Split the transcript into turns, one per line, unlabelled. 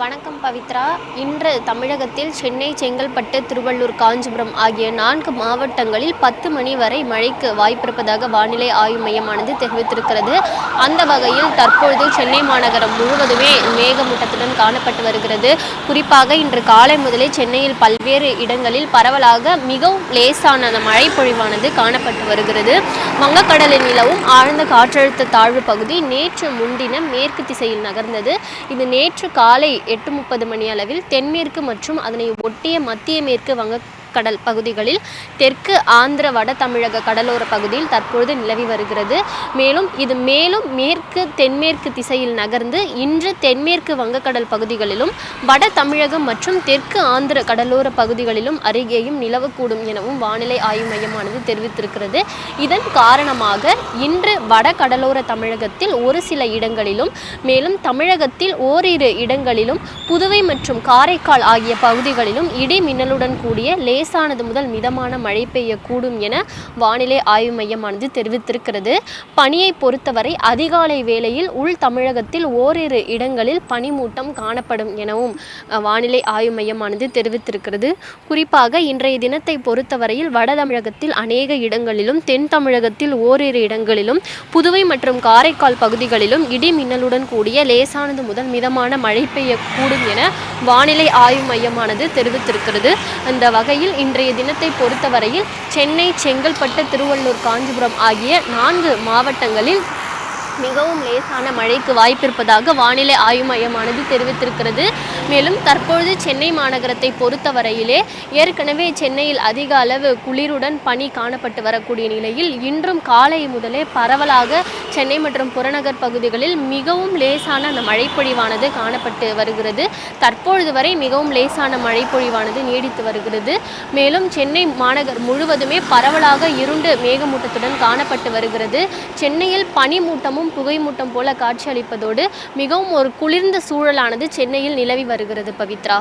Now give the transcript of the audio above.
வணக்கம் பவித்ரா. இன்று தமிழகத்தில் சென்னை, செங்கல்பட்டு, திருவள்ளூர், காஞ்சிபுரம் ஆகிய 4 மாவட்டங்களில் 10 மணி வரை மழைக்கு வாய்ப்பிருப்பதாக வானிலை ஆய்வு மையமானது தெரிவித்திருக்கிறது. அந்த வகையில் தற்பொழுது சென்னை மாநகரம் முழுவதுமே மேகமூட்டத்துடன் காணப்பட்டு வருகிறது. குறிப்பாக இன்று காலை முதலே சென்னையில் பல்வேறு இடங்களில் பரவலாக மிகவும் லேசான மழை பொழிவானது காணப்பட்டு வருகிறது. வங்கக்கடலில் நிலவும் ஆழ்ந்த காற்றழுத்த தாழ்வு பகுதி நேற்று முன்தினம் மேற்கு திசையில் நகர்ந்தது. இது நேற்று காலை 8:30 மணி அளவில் தென்மேற்கு மற்றும் அதனை ஒட்டிய மத்திய மேற்கு வங்கக்கடல் பகுதிகளில் தெற்கு ஆந்திர வட தமிழக கடலோர பகுதியில் தற்பொழுது நிலவி வருகிறது. இது மேலும் மேற்கு தென்மேற்கு திசையில் நகர்ந்து இன்று தென்மேற்கு வங்கக்கடல் பகுதிகளிலும் வட தமிழகம் மற்றும் தெற்கு ஆந்திர கடலோர பகுதிகளிலும் அருகேயும் நிலவக்கூடும் எனவும் வானிலை ஆய்வு மையமானது தெரிவித்திருக்கிறது. இதன் காரணமாக இன்று வட கடலோர தமிழகத்தில் ஒரு சில இடங்களிலும் மேலும் தமிழகத்தில் ஓரிரு இடங்களிலும் புதுவை மற்றும் காரைக்கால் ஆகிய பகுதிகளிலும் இடி மின்னலுடன் கூடிய லேசானது முதல் மிதமான மழை பெய்யக்கூடும் என வானிலை ஆய்வு மையமானது தெரிவித்திருக்கிறது. பனியை பொறுத்தவரை அதிகாலை வேளையில் உள் தமிழகத்தில் ஓரிரு இடங்களில் பனிமூட்டம் காணப்படும் எனவும் வானிலை ஆய்வு மையமானது தெரிவித்திருக்கிறது. குறிப்பாக இன்றைய தினத்தை பொறுத்தவரையில் வட தமிழகத்தில் அநேக இடங்களிலும் தென் தமிழகத்தில் ஓரிரு இடங்களிலும் புதுவை மற்றும் காரைக்கால் பகுதிகளிலும் இடி மின்னலுடன் கூடிய லேசானது முதல் மிதமான மழை பெய்யக்கூடும் என வானிலை ஆய்வு மையமானது தெரிவித்திருக்கிறது. அந்த வகையில் இன்றைய தினத்தை பொறுத்தவரையில் சென்னை, செங்கல்பட்டு, திருவள்ளூர், காஞ்சிபுரம் ஆகிய 4 மாவட்டங்களில் மிகவும் லேசான மழைக்கு வாய்ப்பிருப்பதாக வானிலை ஆய்வு மையமானது தெரிவித்திருக்கிறது. மேலும் தற்பொழுது சென்னை மாநகரத்தை பொறுத்தவரையிலே ஏற்கனவே சென்னையில் அதிக அளவு குளிருடன் பனி காணப்பட்டு வரக்கூடிய நிலையில் இன்றும் காலை முதலே பரவலாக சென்னை மற்றும் புறநகர் பகுதிகளில் மிகவும் லேசான அந்த மழைப்பொழிவானது காணப்பட்டு வருகிறது. தற்பொழுது வரை மிகவும் லேசான மழைப்பொழிவானது நீடித்து வருகிறது. மேலும் சென்னை மாநகர் முழுவதுமே பரவலாக இருண்டு மேகமூட்டத்துடன் காணப்பட்டு வருகிறது. சென்னையில் பனிமூட்டமும் புகைமூட்டம் போல காட்சியளிப்பதோடு மிகவும் ஒரு குளிர்ந்த சூழலானது சென்னையில் நிலவி வருகிறது. பவித்ரா.